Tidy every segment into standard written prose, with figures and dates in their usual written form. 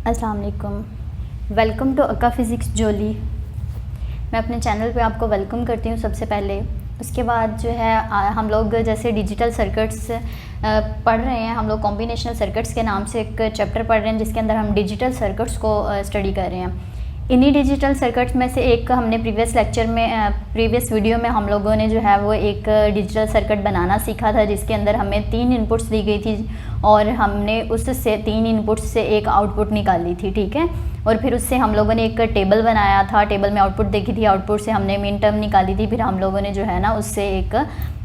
अस्सलाम वालेकुम, welcome to अक्का फ़िज़िक्स जोली। मैं अपने चैनल पे आपको वेलकम करती हूँ सबसे पहले। उसके बाद जो है हम लोग जैसे डिजिटल सर्किट्स पढ़ रहे हैं, हम लोग कॉम्बिनेशनल सर्किट्स के नाम से एक चैप्टर पढ़ रहे हैं जिसके अंदर हम डिजिटल सर्किट्स को स्टडी कर रहे हैं। इन्हीं डिजिटल सर्किट्स में से एक हमने प्रीवियस वीडियो में हम लोगों ने जो है वो एक डिजिटल सर्किट बनाना सीखा था जिसके अंदर हमें 3 इनपुट्स दी गई थी और हमने उससे 3 इनपुट्स से एक आउटपुट निकाली थी, ठीक है। और फिर उससे हम लोगों ने एक टेबल बनाया था, टेबल में आउटपुट देखी थी, आउटपुट से हमने मीन टर्म निकाली थी, फिर हम लोगों ने जो है ना उससे एक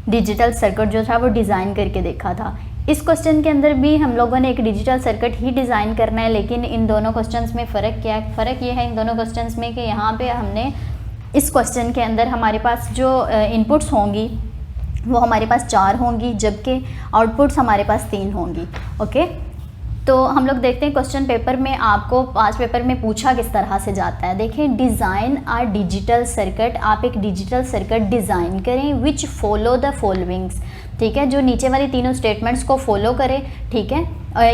डिजिटल सर्किट जो था वो डिज़ाइन करके देखा था। इस क्वेश्चन के अंदर भी हम लोगों ने एक डिजिटल सर्किट ही डिज़ाइन करना है, लेकिन इन दोनों क्वेश्चंस में फ़र्क क्या है? फ़र्क ये है इन दोनों क्वेश्चंस में कि यहाँ पे हमने इस क्वेश्चन के अंदर हमारे पास जो इनपुट्स होंगी वो हमारे पास 4 होंगी, जबकि आउटपुट्स हमारे पास 3 होंगी। ओके, तो हम लोग देखते हैं क्वेश्चन पेपर में आपको पास्ट पेपर में पूछा किस तरह से जाता है। देखें, डिज़ाइन आ डिजिटल सर्किट, आप एक डिजिटल सर्किट डिज़ाइन करें विच फॉलो द फॉलोइंग्स, ठीक है, जो नीचे वाली तीनों स्टेटमेंट्स को फॉलो करें, ठीक है।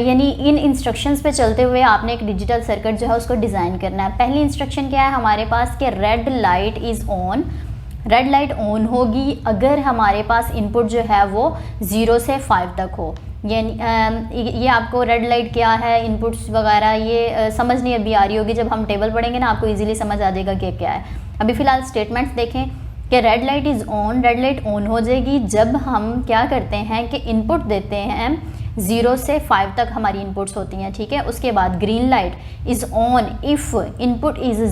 यानी इन इंस्ट्रक्शंस पे चलते हुए आपने एक डिजिटल सर्किट जो है उसको डिज़ाइन करना है। पहली इंस्ट्रक्शन क्या है हमारे पास कि red light is on, red light on होगी अगर हमारे पास इनपुट जो है वो 0 से 5 तक हो। ये आपको रेड लाइट क्या है, इनपुट्स वगैरह ये समझ नहीं अभी आ रही होगी, जब हम टेबल पढ़ेंगे ना आपको इजीली समझ आ जाएगा कि क्या है। अभी फ़िलहाल स्टेटमेंट्स देखें कि red light is on, red light on हो जाएगी जब हम क्या करते हैं कि इनपुट देते हैं 0 से 5 तक हमारी इनपुट्स होती हैं, ठीक है। उसके बाद green light is on if input is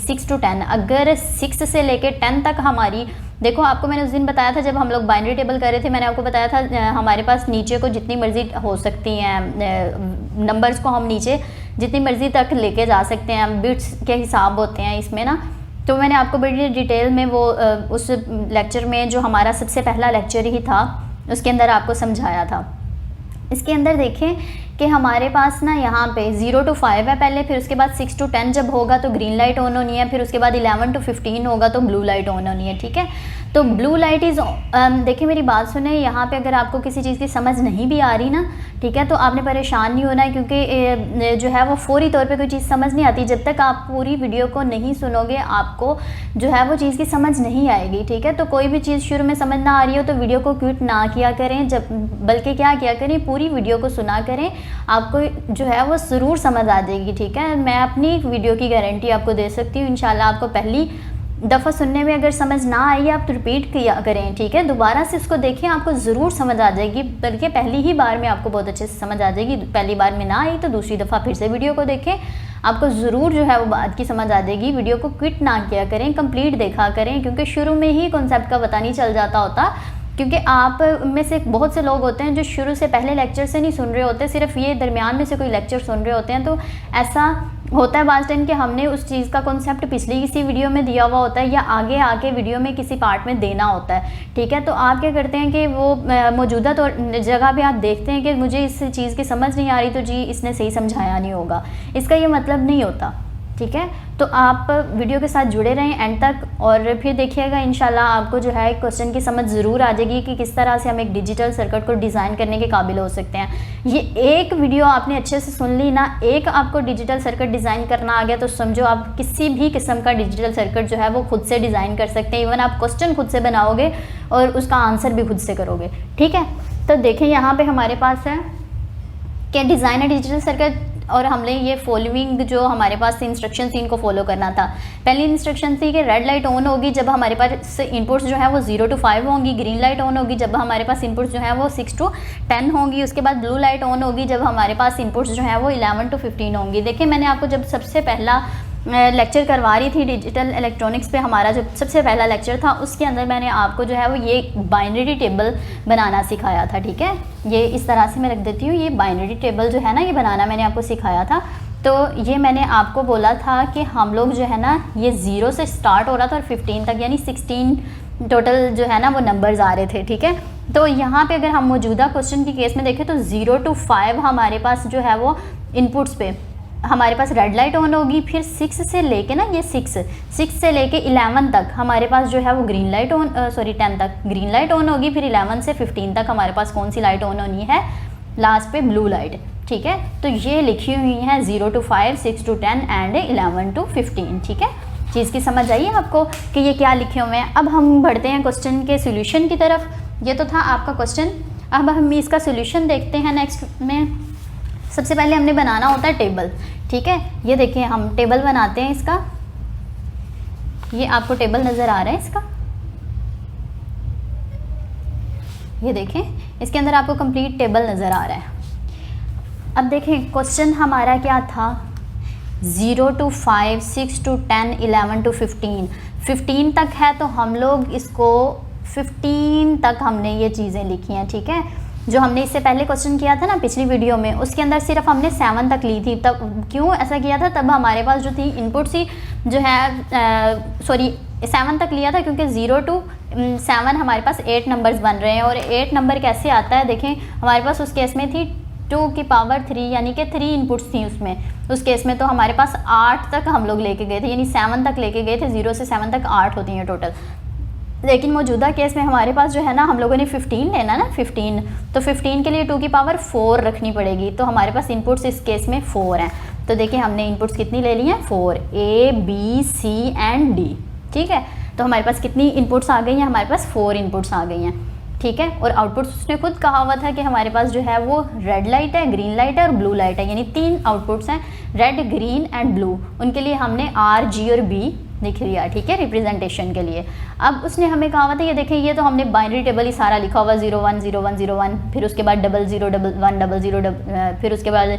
6 to 10, अगर 6 से लेके 10 तक हमारी, देखो आपको मैंने उस दिन बताया था जब हम लोग बाइनरी टेबल कर रहे थे, मैंने आपको बताया था हमारे पास नीचे को जितनी मर्जी हो सकती हैं नंबर्स को हम नीचे जितनी मर्जी तक लेके जा सकते हैं, बिट्स के हिसाब होते हैं इसमें ना। तो मैंने आपको बड़ी डिटेल में वो उस लेक्चर में जो हमारा सबसे पहला लेक्चर ही था उसके अंदर आपको समझाया था। इसके अंदर देखें कि हमारे पास ना यहाँ पे 0 to 5 है पहले, फिर उसके बाद 6 to 10 जब होगा तो ग्रीन लाइट ऑन होनी है, फिर उसके बाद 11 to 15 होगा तो ब्लू लाइट ऑन होनी है, ठीक है। तो ब्लू लाइट इज़, देखिए मेरी बात सुने, यहाँ पे अगर आपको किसी चीज़ की समझ नहीं भी आ रही ना, ठीक है, तो आपने परेशान नहीं होना है, क्योंकि जो है वो फौरी तौर पे कोई चीज़ समझ नहीं आती। जब तक आप पूरी वीडियो को नहीं सुनोगे आपको जो है वो चीज़ की समझ नहीं आएगी, ठीक है। तो कोई भी चीज़ शुरू में समझ ना आ रही हो तो वीडियो को क्विट ना किया करें, बल्कि क्या किया करें, पूरी वीडियो को सुना करें, आपको जो है वो ज़रूर समझ आ जाएगी, ठीक है। मैं अपनी वीडियो की गारंटी आपको दे सकती हूँ। इंशाल्लाह आपको पहली दफ़ा सुनने में अगर समझ ना आई आप रिपीट किया करें, ठीक है, दोबारा से उसको देखें, आपको ज़रूर समझ आ जाएगी, बल्कि पहली ही बार में आपको बहुत अच्छे से समझ आ जाएगी। पहली बार में ना आई तो दूसरी दफ़ा फिर से वीडियो को देखें, आपको ज़रूर जो है वो बात की समझ आ जाएगी। वीडियो को क्विट ना किया करें, कंप्लीट देखा करें, क्योंकि शुरू में ही कॉन्सेप्ट का पता नहीं चल जाता होता, क्योंकि आप में से बहुत से लोग होते हैं जो शुरू से पहले लेक्चर से नहीं सुन रहे होते, सिर्फ ये दरमियान में से कोई लेक्चर सुन रहे होते हैं। तो ऐसा होता है बाज़ टाइम कि हमने उस चीज़ का कॉन्सेप्ट पिछली किसी वीडियो में दिया हुआ होता है या आगे आके वीडियो में किसी पार्ट में देना होता है, ठीक है। तो आप क्या करते हैं कि वो मौजूदा जगह पे आप देखते हैं कि मुझे इस चीज़ की समझ नहीं आ रही तो जी इसने सही समझाया नहीं होगा, इसका ये मतलब नहीं होता, ठीक है। तो आप वीडियो के साथ जुड़े रहें एंड तक और फिर देखिएगा, इंशाल्लाह आपको जो है क्वेश्चन की समझ ज़रूर आ जाएगी कि किस तरह से हम एक डिजिटल सर्किट को डिज़ाइन करने के काबिल हो सकते हैं। ये एक वीडियो आपने अच्छे से सुन ली ना, एक आपको डिजिटल सर्किट डिज़ाइन करना आ गया तो समझो आप किसी भी किस्म का डिजिटल सर्किट जो है वो खुद से डिज़ाइन कर सकते हैं। इवन आप क्वेश्चन खुद से बनाओगे और उसका आंसर भी खुद से करोगे, ठीक है। तो देखें यहाँ पर हमारे पास है कि डिज़ाइन है डिजिटल सर्किट, और हमने ये फॉलोइंग जो हमारे पास इंस्ट्रक्शन थी इनको फॉलो करना था। पहली इंस्ट्रक्शन थी कि रेड लाइट ऑन होगी जब हमारे पास इनपुट्स जो है वो 0 to 5 होंगी, ग्रीन लाइट ऑन होगी जब हमारे पास इनपुट्स जो है वो 6 to 10 होंगी, उसके बाद ब्लू लाइट ऑन होगी जब हमारे पास इनपुट्स जो है वो 11 to 15 होंगी। देखिए मैंने आपको जब सबसे पहला लेक्चर करवा रही थी डिजिटल इलेक्ट्रॉनिक्स पे, हमारा जो सबसे पहला लेक्चर था उसके अंदर मैंने आपको जो है वो ये बाइनरी टेबल बनाना सिखाया था, ठीक है। ये इस तरह से मैं रख देती हूँ, ये बाइनरी टेबल जो है ना ये बनाना मैंने आपको सिखाया था। तो ये मैंने आपको बोला था कि हम लोग जो है ना ये 0 से स्टार्ट हो रहा था और 15 तक यानी 16 टोटल जो है ना वो नंबर्स आ रहे थे, ठीक है। तो यहाँ पे अगर हम मौजूदा क्वेश्चन की केस में देखें तो 0 to 5 हमारे पास जो है वो इनपुट्स पे हमारे पास रेड लाइट ऑन होगी, फिर 6 से लेके ना ये 6 से लेके 11 तक हमारे पास जो है वो ग्रीन लाइट ऑन 10 तक ग्रीन लाइट ऑन होगी, फिर 11 से 15 तक हमारे पास कौन सी लाइट ऑन होनी है, लास्ट पे ब्लू लाइट, ठीक है। तो ये लिखी हुई हैं 0 to 5, 6 to 10 एंड 11 to 15, ठीक है। चीज़ की समझ आई है आपको कि ये क्या लिखे हुए हैं। अब हम बढ़ते हैं क्वेश्चन के सॉल्यूशन की तरफ। ये तो था आपका क्वेश्चन, अब हम इसका सॉल्यूशन देखते हैं। नेक्स्ट में सबसे पहले हमने बनाना होता है टेबल, ठीक है। ये देखिए हम टेबल बनाते हैं इसका, ये आपको टेबल नज़र आ रहा है इसका, ये देखें इसके अंदर आपको कंप्लीट टेबल नज़र आ रहा है। अब देखें क्वेश्चन हमारा क्या था, 0 to 5, 6 to 10, 11 to 15, 15 तक है तो हम लोग इसको 15 तक हमने ये चीज़ें लिखी हैं, ठीक है। जो हमने इससे पहले क्वेश्चन किया था ना पिछली वीडियो में, उसके अंदर सिर्फ हमने 7 तक ली थी। तब क्यों ऐसा किया था, तब हमारे पास जो थी इनपुट सी जो है 7 तक लिया था, क्योंकि 0 to 7 हमारे पास 8 नंबर्स बन रहे हैं। और 8 नंबर कैसे आता है, देखें हमारे पास उस केस में थी 2 की पावर 3, यानी कि 3 इनपुट्स थी उसमें। उस केस में तो हमारे पास 8 तक हम लोग लेके गए थे, यानी 7 तक लेके गए थे, 0 से 7 तक 8 होती हैं टोटल। लेकिन मौजूदा केस में हमारे पास जो है ना, हम लोगों ने 15 लेना ना, 15, तो 15 के लिए 2 की पावर 4 रखनी पड़ेगी। तो हमारे पास इनपुट्स इस केस में 4 हैं। तो देखिए हमने इनपुट्स कितनी ले ली हैं, 4, A, B, C and D, ठीक है। तो हमारे पास कितनी इनपुट्स आ गई हैं, हमारे पास 4 इनपुट्स आ गई हैं, ठीक है। और आउटपुट्स उसने खुद कहा हुआ था कि हमारे पास जो है वो रेड लाइट है, ग्रीन लाइट है और ब्लू लाइट है, यानी 3 आउटपुट्स हैं, रेड, ग्रीन एंड ब्लू। उनके लिए हमने R, G और B लिख लिया, ठीक है, रिप्रेजेंटेशन के लिए। अब उसने हमें कहा हुआ था, ये देखें ये तो हमने बाइनरी टेबल ही सारा लिखा हुआ, 0 1 0 1 0 1, फिर उसके बाद 0 0 1 0 0, फिर उसके बाद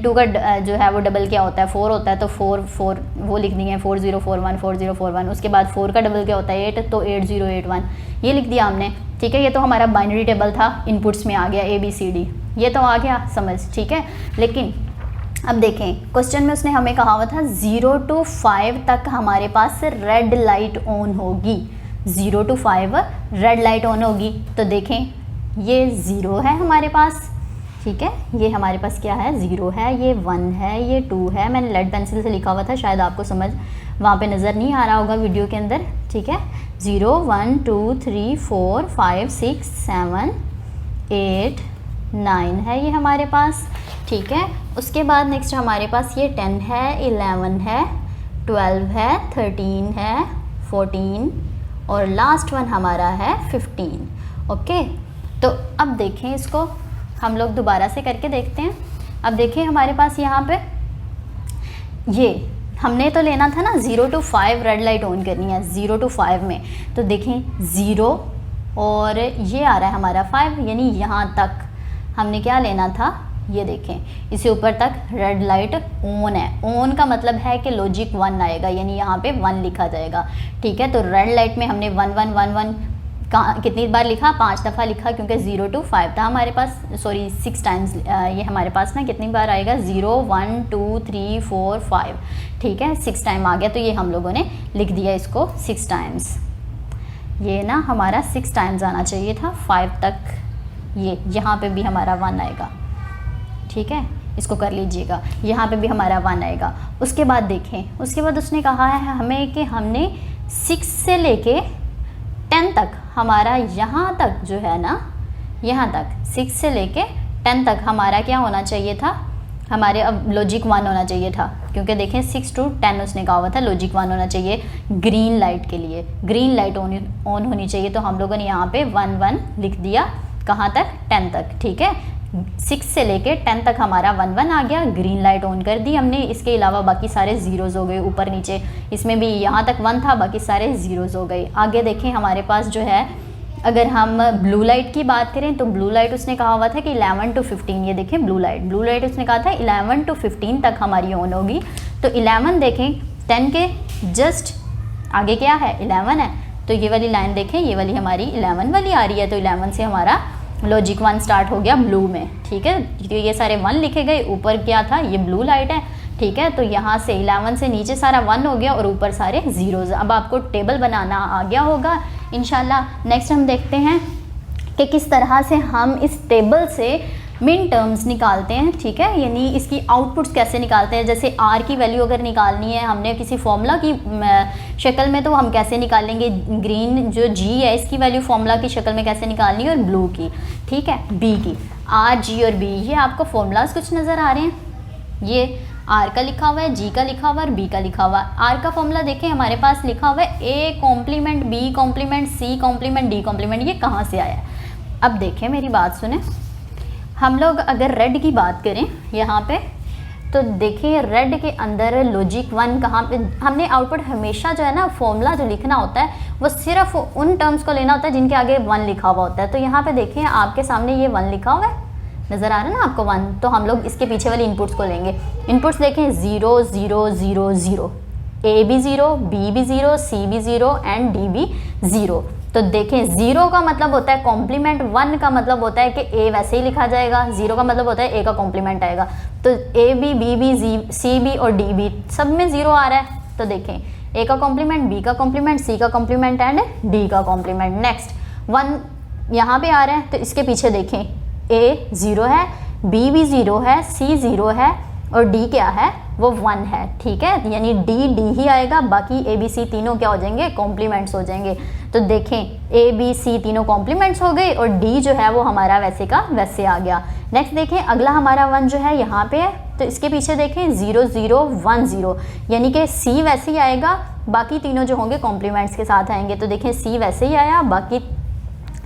2 का जो है वो डबल क्या होता है, 4 होता है, तो 4 4 वो लिख दिए हैं, 4 0 4 1 4 0 4 1। उसके बाद 4 का डबल क्या होता है, 8, तो 8 0 8 1, ये लिख दिया हमने, ठीक है। ये तो हमारा बाइनरी टेबल था, इनपुट्स में आ गया A B C D, ये तो आ गया समझ, ठीक है। लेकिन अब देखें क्वेश्चन में उसने हमें कहा हुआ था 0 to 5 तक हमारे पास रेड लाइट ऑन होगी, 0 to 5 रेड लाइट ऑन होगी। तो देखें ये 0 है हमारे पास, ठीक है, ये हमारे पास क्या है, 0 है, ये 1 है, ये 2 है। मैंने लेड पेंसिल से लिखा हुआ था, शायद आपको समझ वहाँ पे नज़र नहीं आ रहा होगा वीडियो के अंदर, ठीक है। 0 1 2 3 4 5 6 7 8 9 है ये हमारे पास, ठीक है। उसके बाद नेक्स्ट हमारे पास ये 10 है, 11 है, 12 है, 13 है, 14 और लास्ट वन हमारा है 15, ओके। तो अब देखें इसको हम लोग दोबारा से करके देखते हैं। अब देखें हमारे पास यहाँ पे ये हमने तो लेना था ना 0 to 5 रेड लाइट ऑन करनी है 0 to 5 में। तो देखें 0 और ये आ रहा है हमारा 5, यानी यहाँ तक हमने क्या लेना था, ये देखें इसे ऊपर तक रेड लाइट ऑन है। ऑन का मतलब है कि लॉजिक 1 आएगा, यानी यहाँ पे 1 लिखा जाएगा, ठीक है। तो रेड लाइट में हमने 1 1 1 1 कितनी बार लिखा, 5 दफ़ा लिखा, क्योंकि 0 to 5 था हमारे पास, सॉरी 6 टाइम्स ये हमारे पास ना कितनी बार आएगा, 0 1 2 3 4 5, ठीक है, 6 टाइम आ गया। तो ये हम लोगों ने लिख दिया इसको 6 टाइम्स, ये ना हमारा 6 टाइम्स आना चाहिए था 5 तक, ये यहाँ पे भी हमारा 1 आएगा, ठीक है, इसको कर लीजिएगा, यहाँ पे भी हमारा 1 आएगा। उसके बाद देखें, उसके बाद उसने कहा है हमें कि हमने 6 से लेके 10 तक हमारा यहाँ तक जो है ना, यहाँ तक 6 से लेके 10 तक हमारा क्या होना चाहिए था, हमारे अब लॉजिक 1 होना चाहिए था, क्योंकि देखें 6 to 10 उसने कहा हुआ था लॉजिक 1 होना चाहिए ग्रीन लाइट के लिए, ग्रीन लाइट ऑन होनी चाहिए। तो हम लोगों ने यहाँ पे 1 1 लिख दिया, कहाँ तक, 10 तक, ठीक है। 6 से लेके 10 तक हमारा 1 1 आ गया, ग्रीन लाइट ऑन कर दी हमने। इसके अलावा बाकी सारे ज़ीरोज़ हो गए ऊपर नीचे, इसमें भी यहाँ तक 1 था, बाकी सारे ज़ीरोज़ हो गए। आगे देखें हमारे पास जो है, अगर हम ब्लू लाइट की बात करें तो ब्लू लाइट उसने कहा हुआ था कि 11 to 15, ये देखें ब्लू लाइट उसने कहा था 11 to 15 तक हमारी ऑन होगी। तो 11 देखें 10 के जस्ट आगे क्या है, 11 है, तो ये वाली लाइन देखें, ये वाली हमारी 11 वाली आ रही है। तो 11 से हमारा लॉजिक 1 स्टार्ट हो गया ब्लू में, ठीक है। तो ये सारे 1 लिखे गए, ऊपर क्या था, ये ब्लू लाइट है, ठीक है। तो यहाँ से 11 से नीचे सारा 1 हो गया और ऊपर सारे ज़ीरोज़। अब आपको टेबल बनाना आ गया होगा इंशाल्लाह। नेक्स्ट हम देखते हैं कि किस तरह से हम इस टेबल से मिन टर्म्स निकालते हैं, ठीक है, यानी इसकी आउटपुट्स कैसे निकालते हैं। जैसे आर की वैल्यू अगर निकालनी है हमने किसी फॉर्मूला की शक्ल में, तो हम कैसे निकालेंगे, ग्रीन जो जी है इसकी वैल्यू फॉर्मूला की शक्ल में कैसे निकालनी है, और ब्लू की, ठीक है, बी की। आर, जी और बी, ये आपको फॉर्मूलाज कुछ नज़र आ रहे हैं। ये आर का लिखा हुआ है, जी का लिखा हुआ है और बी का लिखा हुआ है। आर का फॉर्मूला देखें हमारे पास लिखा हुआ है A complement B complement C complement D complement. ये कहाँ से आया है? अब देखें, मेरी बात सुने, हम लोग अगर रेड की बात करें यहाँ पे, तो देखिए रेड के अंदर लॉजिक 1 कहाँ पे, हमने आउटपुट हमेशा जो है ना फॉर्मूला जो लिखना होता है वो सिर्फ उन टर्म्स को लेना होता है जिनके आगे 1 लिखा हुआ होता है। तो यहाँ पे देखिए आपके सामने ये 1 लिखा हुआ है, नज़र आ रहा है ना आपको 1, तो हम लोग इसके पीछे वाली इनपुट्स को लेंगे। इनपुट्स देखें 0 0 0 0, ए भी 0, बी भी 0, सी भी 0 एंड डी भी 0। तो देखें 0 का मतलब होता है कॉम्प्लीमेंट, 1 का मतलब होता है कि ए वैसे ही लिखा जाएगा, 0 का मतलब होता है ए का कॉम्प्लीमेंट आएगा। तो ए भी, बी भी, सी भी और डी भी सब में 0 आ रहा है। तो देखें ए का कॉम्प्लीमेंट, बी का कॉम्प्लीमेंट, सी का कॉम्प्लीमेंट एंड डी का कॉम्प्लीमेंट। नेक्स्ट 1 यहाँ पे आ रहा है, तो इसके पीछे देखें ए 0 है, बी भी 0 है, सी 0 है और डी क्या है, वो 1 है, ठीक है, यानी डी डी ही आएगा, बाकी ए बी सी तीनों क्या हो जाएंगे, कॉम्प्लीमेंट्स हो जाएंगे। तो देखें ए बी सी तीनों कॉम्प्लीमेंट्स हो गए और डी जो है वो हमारा वैसे का वैसे आ गया। नेक्स्ट देखें अगला हमारा 1 जो है यहाँ पे है, तो इसके पीछे देखें 0 0 1 0, यानी कि सी वैसे ही आएगा, बाकी तीनों जो होंगे कॉम्प्लीमेंट्स के साथ आएंगे। तो देखें सी वैसे ही आया, बाकी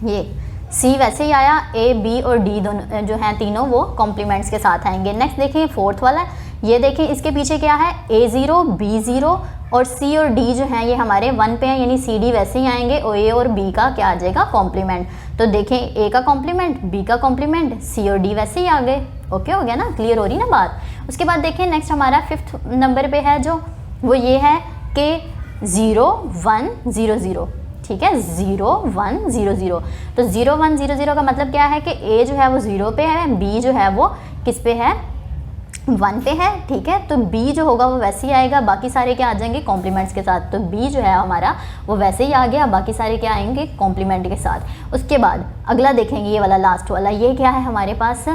ये सी वैसे ही आया, ए बी और डी दोनों जो हैं तीनों वो कॉम्प्लीमेंट्स के साथ आएंगे। नेक्स्ट देखें फोर्थ वाला, ये देखें इसके पीछे क्या है, ए 0 बी 0 और सी और डी जो हैं ये हमारे 1 पे हैं, यानी सी डी वैसे ही आएंगे और ए और बी का क्या आ जाएगा, कॉम्प्लीमेंट। तो देखें ए का कॉम्प्लीमेंट, बी का कॉम्प्लीमेंट, सी और डी वैसे ही आ गए। ओके हो गया ना, क्लियर हो रही ना बात। उसके बाद देखें नेक्स्ट हमारा 5th नंबर पे है जो, वो ये है कि 0 1 0 0, ठीक है, 0 1 0 0। तो 0 1 0 0 का मतलब क्या है कि ए जो है वो 0 पे है, बी जो है वो किस पे है, 1 पे है, ठीक है। तो बी जो होगा वो वैसे ही आएगा, बाकी सारे क्या आ जाएंगे, कॉम्प्लीमेंट्स के साथ। तो बी जो है हमारा वो वैसे ही आ गया, बाकी सारे क्या आएंगे, कॉम्प्लीमेंट के साथ। उसके बाद अगला देखेंगे ये वाला लास्ट वाला, ये क्या है हमारे पास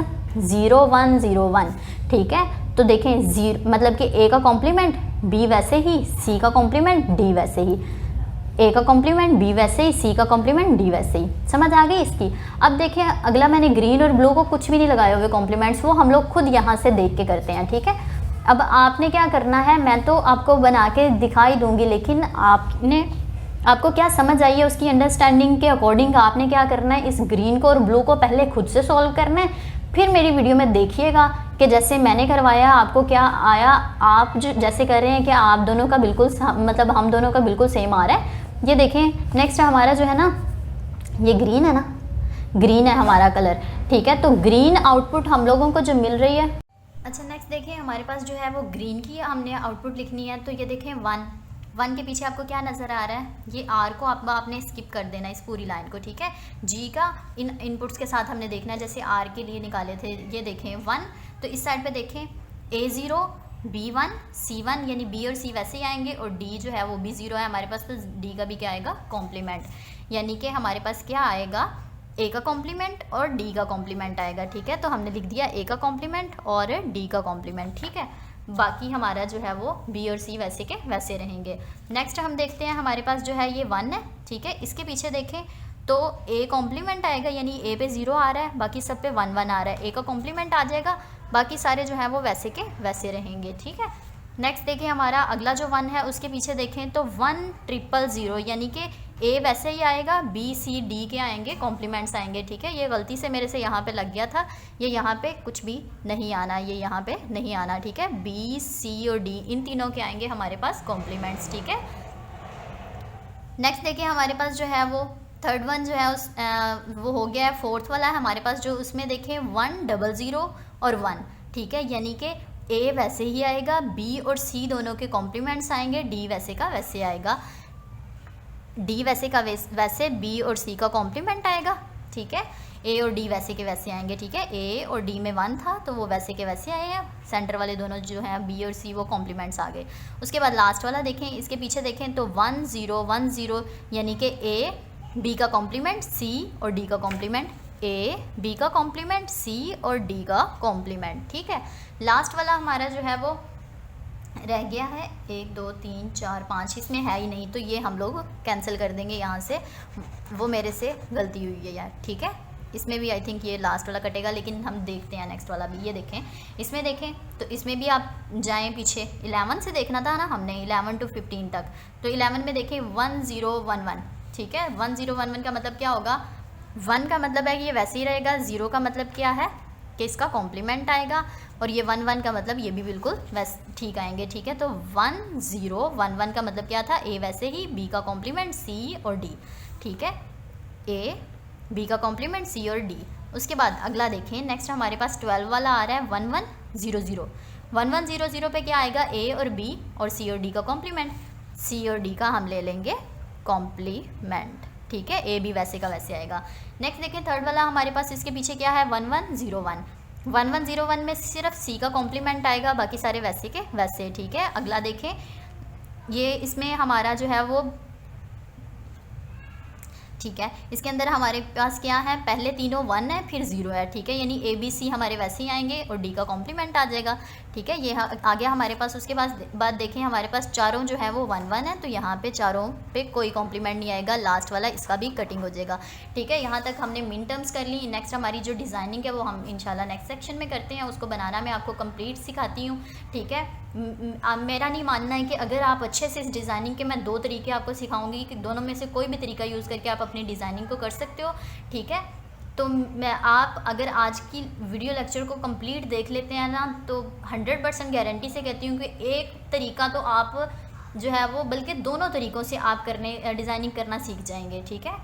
0 1 0 1, ठीक है। तो देखें 0 मतलब कि ए का कॉम्प्लीमेंट, बी वैसे ही, सी का कॉम्प्लीमेंट, डी वैसे ही, ए का कॉम्प्लीमेंट, बी वैसे ही, सी का कॉम्प्लीमेंट, डी वैसे ही। समझ आ गई इसकी। अब देखिए अगला मैंने ग्रीन और ब्लू को कुछ भी नहीं लगाए हुए कॉम्प्लीमेंट्स, वो हम लोग खुद यहाँ से देख के करते हैं, ठीक है। अब आपने क्या करना है, मैं तो आपको बना के दिखाई दूंगी, लेकिन आपको क्या समझ आई है उसकी अंडरस्टैंडिंग के अकॉर्डिंग आपने क्या करना है, इस ग्रीन को और ब्लू को पहले खुद से सॉल्व करना है, फिर मेरी वीडियो में देखिएगा कि जैसे मैंने करवाया आपको क्या आया। आप जो जैसे कर रहे हैं कि आप दोनों का बिल्कुल मतलब हम दोनों का बिल्कुल सेम आ रहा है। ये देखें नेक्स्ट हमारा जो है ना, ये ग्रीन है ना, ग्रीन है हमारा कलर, ठीक है। तो ग्रीन आउटपुट हम लोगों को जो मिल रही है। अच्छा नेक्स्ट देखिए हमारे पास जो है वो ग्रीन की हमने आउटपुट लिखनी है। तो ये देखें 1 के पीछे आपको क्या नज़र आ रहा है, ये आर को आपने स्किप कर देना इस पूरी लाइन को, ठीक है। जी का इन इनपुट्स के साथ हमने देखना है, जैसे आर के लिए निकाले थे, ये देखें 1। तो इस साइड पे देखें ए 0 B1 C1, यानी बी और सी वैसे ही आएंगे और डी जो है वो भी 0 है हमारे पास, तो डी का भी क्या आएगा, कॉम्प्लीमेंट, यानी कि हमारे पास क्या आएगा, ए का कॉम्प्लीमेंट और डी का कॉम्प्लीमेंट आएगा, ठीक है। तो हमने लिख दिया ए का कॉम्प्लीमेंट और डी का कॉम्प्लीमेंट, ठीक है। बाकी हमारा जो है वो बी और सी वैसे के वैसे रहेंगे। नेक्स्ट हम देखते हैं हमारे पास जो है ये 1 है, ठीक है। इसके पीछे देखें तो ए कॉम्प्लीमेंट आएगा, यानी ए पे 0 आ रहा है, बाकी सब पे 1 1 आ रहा है, ए का कॉम्प्लीमेंट आ जाएगा, बाकी सारे जो है वो वैसे के वैसे रहेंगे, ठीक है। नेक्स्ट देखिए हमारा अगला जो 1 है उसके पीछे देखें तो 1 0 0 0, यानी कि ए वैसे ही आएगा, बी सी डी के आएंगे, कॉम्प्लीमेंट्स आएंगे, ठीक है। ये गलती से मेरे से यहाँ पे लग गया था, ये यहाँ पे कुछ भी नहीं आना, ये यहाँ पे नहीं आना, ठीक है। बी सी और डी इन तीनों के आएंगे हमारे पास कॉम्प्लीमेंट्स, ठीक है। नेक्स्ट देखिए हमारे पास जो है वो थर्ड 1 जो है उस वो हो गया है। फोर्थ वाला है हमारे पास जो, उसमें देखें 1 0 0 और 1, ठीक है, यानी कि ए वैसे ही आएगा, बी और सी दोनों के कॉम्प्लीमेंट्स आएंगे, डी वैसे का वैसे आएगा, डी वैसे का वैसे, बी और सी का कॉम्प्लीमेंट आएगा, ठीक है। ए और डी वैसे के वैसे आएंगे, ठीक है। ए और डी में 1 था तो वो वैसे के वैसे आए हैं, सेंटर वाले दोनों जो हैं बी और सी वो कॉम्प्लीमेंट्स आ गए। उसके बाद लास्ट वाला देखें, इसके पीछे देखें तो 1 0 1 0, यानी कि ए बी का कॉम्प्लीमेंट, सी और डी का कॉम्प्लीमेंट, ए बी का कॉम्प्लीमेंट, सी और डी का कॉम्प्लीमेंट। ठीक है, लास्ट वाला हमारा जो है वो रह गया है 1 2 3 4 5, इसमें है ही नहीं, तो ये हम लोग कैंसिल कर देंगे यहाँ से, वो मेरे से गलती हुई है यार। ठीक है, इसमें भी आई थिंक ये लास्ट वाला कटेगा, लेकिन हम देखते हैं नेक्स्ट वाला भी। ये देखें, इसमें देखें तो इसमें भी आप जाएं पीछे, 11 से देखना था ना हमने, 11 to 15 तक, तो 11 में देखें 1011। ठीक है, 1011 का मतलब क्या होगा, 1 का मतलब है कि ये वैसे ही रहेगा, 0 का मतलब क्या है कि इसका कॉम्प्लीमेंट आएगा, और ये 1 का मतलब ये भी बिल्कुल वैसे ठीक आएंगे। ठीक है, तो 1011 का मतलब क्या था, ए वैसे ही, बी का कॉम्प्लीमेंट, सी और डी। ठीक है, ए बी का कॉम्प्लीमेंट, सी और डी। उसके बाद अगला देखें, नेक्स्ट हमारे पास 12 वाला आ रहा है 1100। 1100 पे क्या आएगा, ए और बी और सी और डी का कॉम्प्लीमेंट, सी और डी का हम ले लेंगे कॉम्प्लीमेंट। ठीक है, ए बी वैसे का वैसे आएगा। नेक्स्ट देखें, थर्ड वाला हमारे पास इसके पीछे क्या है, 1101। 1101 में सिर्फ सी का कॉम्प्लीमेंट आएगा, बाकी सारे वैसे के वैसे। ठीक है, अगला देखें, ये इसमें हमारा जो है वो, ठीक है, इसके अंदर हमारे पास क्या है, पहले तीनों 1 है फिर 0 है। ठीक है, यानी ए बी सी हमारे वैसे ही आएंगे और डी का कॉम्प्लीमेंट आ जाएगा। ठीक है, ये आ गया हमारे पास। उसके बाद देखें, हमारे पास चारों जो है वो 1 है, तो यहाँ पे चारों पे कोई कॉम्प्लीमेंट नहीं आएगा, लास्ट वाला इसका भी कटिंग हो जाएगा। ठीक है, यहाँ तक हमने मिन टर्म्स कर ली। नेक्स्ट हमारी जो डिज़ाइनिंग है वो हम इंशाल्लाह नेक्स्ट सेक्शन में करते हैं, उसको बनाना मैं आपको कंप्लीट सिखाती हूँ। ठीक है, मेरा नहीं मानना है कि अगर आप अच्छे से इस डिज़ाइनिंग के, मैं 2 तरीके आपको सिखाऊंगी कि दोनों में से कोई भी तरीका यूज़ करके आप अपनी डिज़ाइनिंग को कर सकते हो। ठीक है, तो आप अगर आज की वीडियो लेक्चर को कंप्लीट देख लेते हैं ना, तो 100% गारंटी से कहती हूँ कि एक तरीका तो आप जो है वो, बल्कि दोनों तरीक़ों से आप डिज़ाइनिंग करना सीख जाएंगे। ठीक है,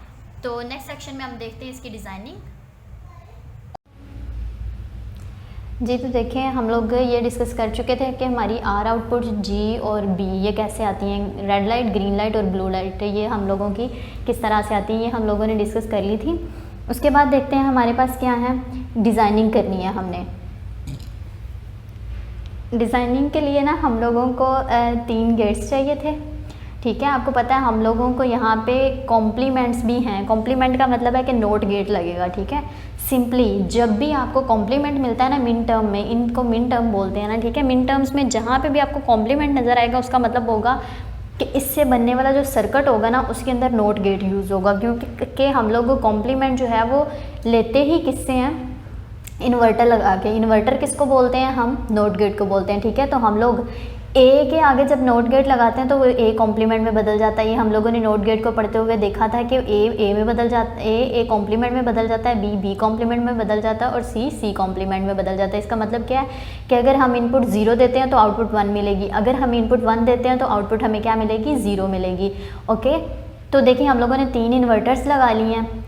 तो नेक्स्ट सेक्शन में हम देखते हैं इसकी डिज़ाइनिंग। जी, तो देखें, हम लोग ये डिस्कस कर चुके थे कि हमारी आर आउटपुट जी और बी ये कैसे आती हैं, रेड लाइट, ग्रीन लाइट और ब्लू लाइट, ये हम लोगों की किस तरह से आती हैं, ये हम लोगों ने डिस्कस कर ली थी। उसके बाद देखते हैं हमारे पास क्या है, डिज़ाइनिंग करनी है हमने। डिज़ाइनिंग के लिए ना हम लोगों को 3 गेट्स चाहिए थे। ठीक है, आपको पता है हम लोगों को यहाँ पे कॉम्प्लीमेंट्स भी हैं। कॉम्प्लीमेंट का मतलब है कि नोट गेट लगेगा। ठीक है, सिंपली जब भी आपको कॉम्प्लीमेंट मिलता है ना मिन टर्म में, इनको मिन टर्म बोलते हैं ना। ठीक है, मिन टर्म्स में जहाँ पे भी आपको कॉम्प्लीमेंट नज़र आएगा, उसका मतलब होगा कि इससे बनने वाला जो सर्किट होगा ना, उसके अंदर नोट गेट यूज़ होगा, क्योंकि हम लोग कॉम्प्लीमेंट जो है वो लेते ही किससे हैं, इन्वर्टर लगा के। इन्वर्टर किसको बोलते हैं, हम नोट गेट को बोलते हैं। ठीक है, तो हम लोग ए के आगे जब नोट गेट लगाते हैं तो वो ए कॉम्प्लीमेंट में बदल जाता है। ये हम लोगों ने नोट गेट को पढ़ते हुए देखा था कि ए में बदल जाता, ए कॉम्प्लीमेंट में बदल जाता है, बी कॉम्प्लीमेंट में बदल जाता है और सी कॉम्प्लीमेंट में बदल जाता है। इसका मतलब क्या है कि अगर हम इनपुट 0 देते हैं तो आउटपुट 1 मिलेगी, अगर हम इनपुट 1 देते हैं तो आउटपुट हमें क्या मिलेगी, 0 मिलेगी। ओके, तो देखिए हम लोगों ने 3 इन्वर्टर्स लगा लिए हैं।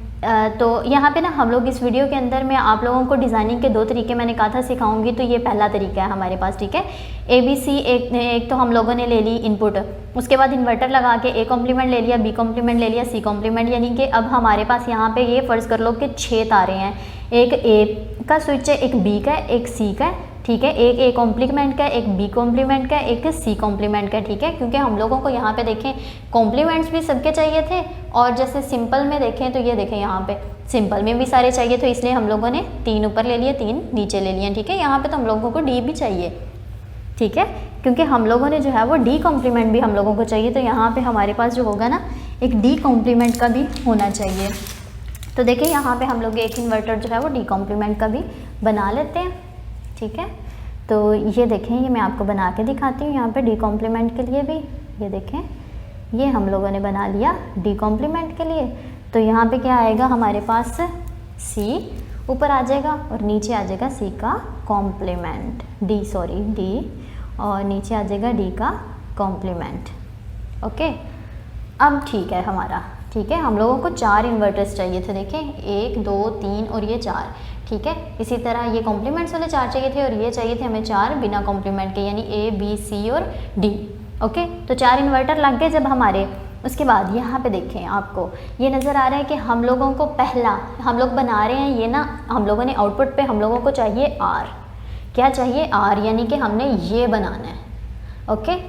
तो यहाँ पे ना हम लोग इस वीडियो के अंदर मैं आप लोगों को डिज़ाइनिंग के 2 तरीके मैंने कहा था सिखाऊंगी, तो ये पहला तरीका है हमारे पास। ठीक है, ए बी सी एक तो हम लोगों ने ले ली इनपुट, उसके बाद इन्वर्टर लगा के ए कॉम्प्लीमेंट ले लिया, बी कॉम्प्लीमेंट ले लिया, सी कॉम्प्लीमेंट, यानी कि अब हमारे पास यहाँ पे ये फ़र्ज़ कर लो कि 6 तारे हैं, एक ए का स्विच है, एक बी का है, एक सी का है। ठीक है, एक ए कॉम्प्लीमेंट का, एक बी कॉम्प्लीमेंट का, एक सी कॉम्प्लीमेंट का। ठीक है, क्योंकि हम लोगों को यहाँ पे देखें कॉम्प्लीमेंट्स भी सबके चाहिए थे, और जैसे सिंपल में देखें तो ये देखें यहाँ पे सिंपल में भी सारे चाहिए, तो इसलिए हम लोगों ने 3 ऊपर ले लिए, 3 नीचे ले लिए। ठीक है, यहाँ पे तो हम लोगों को डी भी चाहिए। ठीक है, क्योंकि हम लोगों ने जो है वो डी कॉम्प्लीमेंट भी हम लोगों को चाहिए, तो यहाँ पे हमारे पास जो होगा ना एक डी कॉम्प्लीमेंट का भी होना चाहिए। तो देखिए यहाँ पे हम लोग एक इन्वर्टर जो है वो डी कॉम्प्लीमेंट का भी बना लेते हैं। ठीक है, तो ये देखें, ये मैं आपको बना के दिखाती हूँ यहाँ पे डी कॉम्प्लीमेंट के लिए भी। ये देखें, ये हम लोगों ने बना लिया डी कॉम्प्लीमेंट के लिए। तो यहाँ पे क्या आएगा हमारे पास, सी ऊपर आ जाएगा और नीचे आ जाएगा सी का कॉम्प्लीमेंट, डी और नीचे आ जाएगा डी का कॉम्प्लीमेंट। ओके, अब ठीक है हमारा। ठीक है, हम लोगों को 4 इन्वर्टर्स चाहिए थे, देखें 1 2 3 और ये 4। ठीक है, इसी तरह ये कॉम्प्लीमेंट्स वाले 4 चाहिए थे और ये चाहिए थे हमें 4 बिना कॉम्प्लीमेंट के, यानी ए बी सी और डी। ओके, तो 4 इन्वर्टर लग गए जब हमारे। उसके बाद यहाँ पे देखें, आपको ये नज़र आ रहा है कि हम लोगों को पहला हम लोग बना रहे हैं ये ना, हम लोगों ने आउटपुट पे हम लोगों को चाहिए आर। क्या चाहिए, आर, यानी कि हमने ये बनाना है। ओके,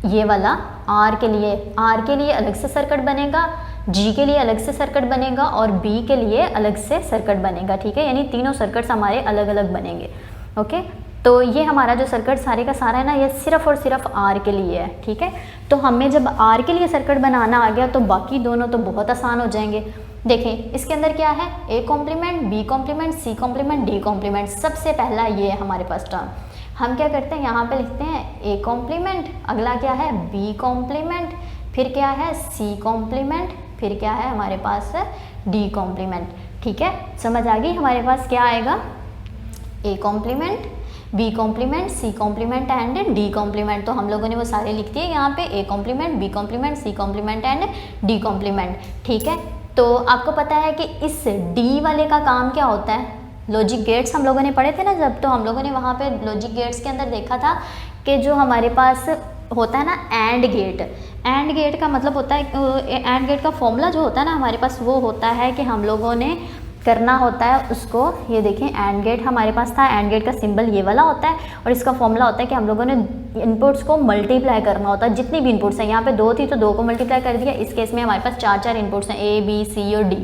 ये वाला आर के लिए अलग से सर्किट बनेगा, जी के लिए अलग से सर्किट बनेगा और बी के लिए अलग से सर्किट बनेगा, ठीक है, यानी तीनों सर्किट्स हमारे अलग अलग बनेंगे। ओके, तो ये हमारा जो सर्किट सारे का सारा है ना, ये सिर्फ और सिर्फ आर के लिए है, ठीक है। तो हमें जब आर के लिए सर्किट बनाना आ गया तो बाकी दोनों तो बहुत आसान हो जाएंगे। देखें इसके अंदर क्या है, A complement, B complement, C complement, D complement. सबसे पहला ये है हमारे पास टर्म। हम क्या करते हैं, यहाँ पे लिखते हैं ए कॉम्प्लीमेंट, अगला क्या है बी कॉम्प्लीमेंट, फिर क्या है सी कॉम्प्लीमेंट, फिर क्या है हमारे पास डी कॉम्प्लीमेंट, ठीक है। समझ आ गई, हमारे पास क्या आएगा, A complement, B complement, C complement and D complement. तो हम लोगों ने वो सारे लिख दिए यहाँ पे, A complement, B complement, C complement and D complement, ठीक है। तो आपको पता है कि इस डी वाले का काम क्या होता है, लॉजिक गेट्स हम लोगों ने पढ़े थे ना जब, तो हम लोगों ने वहाँ पे लॉजिक गेट्स के अंदर देखा था कि जो हमारे पास होता है ना एंड गेट, एंड गेट का मतलब होता है, एंड गेट का फॉर्मूला जो होता है ना हमारे पास, वो होता है कि हम लोगों ने करना होता है उसको, ये देखें एंड गेट हमारे पास था, एंड गेट का सिंबल ये वाला होता है और इसका फॉर्मूला होता है कि हम लोगों ने इनपुट्स को मल्टीप्लाई करना होता है। जितनी भी इनपुट्स हैं, यहाँ पे 2 थी तो 2 को मल्टीप्लाई कर दिया। इस केस में हमारे पास 4 इनपुट्स हैं, ए बी सी और डी,